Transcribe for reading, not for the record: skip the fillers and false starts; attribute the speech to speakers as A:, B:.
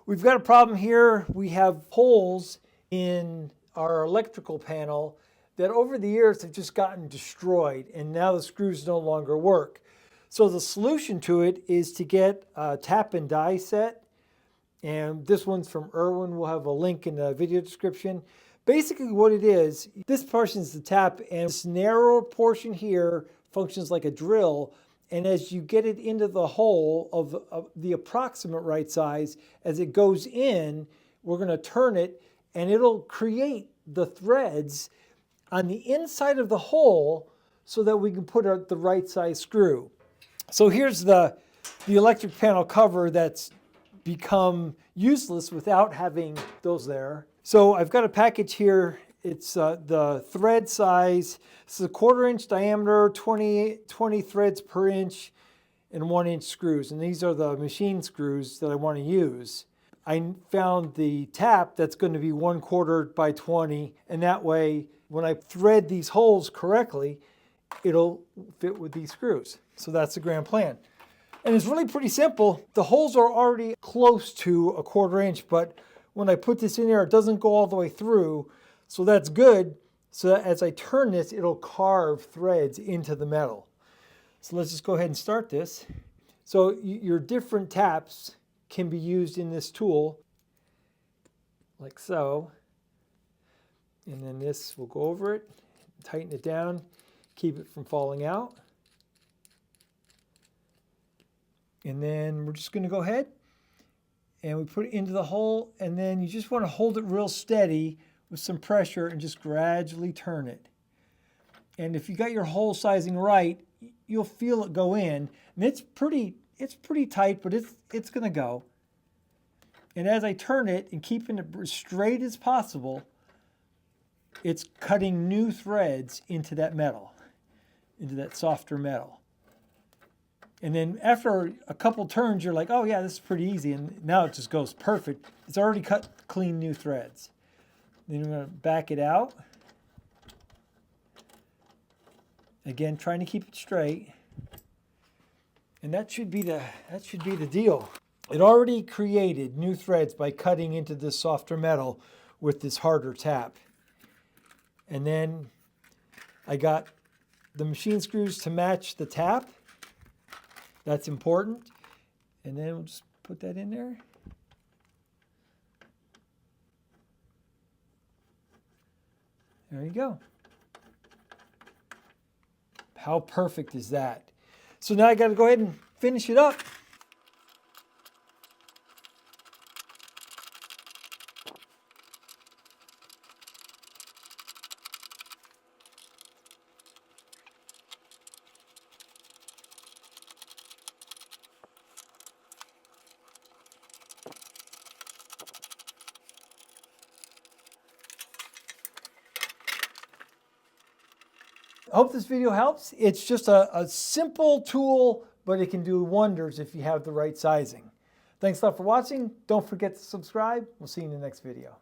A: We've got a problem here. We have holes in our electrical panel that over the years have just gotten destroyed, and now the screws no longer work. So the solution to it is to get a tap and die set. And this one's from Irwin. We'll have a link in the video description. Basically what it is, this portion is the tap, and this narrow portion here functions like a drill. And as you get it into the hole of the approximate right size, as it goes in, we're going to turn it and it'll create the threads on the inside of the hole so that we can put out the right size screw. So here's the electric panel cover that's become useless without having those there. So I've got a package here. It's the thread size. This is a 1/4 inch diameter, 20 threads per inch, and 1 inch screws. And these are the machine screws that I want to use. I found the tap that's going to be 1/4 by 20, and that way when I thread these holes correctly, it'll fit with these screws. So that's the grand plan. And it's really pretty simple. The holes are already close to a 1/4 inch, but when I put this in there, it doesn't go all the way through. So that's good. So that as I turn this, it'll carve threads into the metal. So let's just go ahead and start this. So your different taps can be used in this tool, like so. And then this will go over it, tighten it down, keep it from falling out. And then we're just going to go ahead and we put it into the hole, and then you just want to hold it real steady with some pressure and just gradually turn it. And if you got your hole sizing right, you'll feel it go in. And it's pretty tight, but it's going to go. And as I turn it and keeping it as straight as possible, it's cutting new threads into that metal, into that softer metal. And then after a couple turns, you're like, oh yeah, this is pretty easy. And now it just goes perfect. It's already cut clean new threads. Then we're going to back it out. Again, trying to keep it straight. And that should be the deal. It already created new threads by cutting into this softer metal with this harder tap. And then I got the machine screws to match the tap. That's important. And then we'll just put that in there. There you go. How perfect is that? So now I got to go ahead and finish it up. I hope this video helps. It's just a simple tool, but it can do wonders if you have the right sizing. Thanks a lot for watching. Don't forget to subscribe. We'll see you in the next video.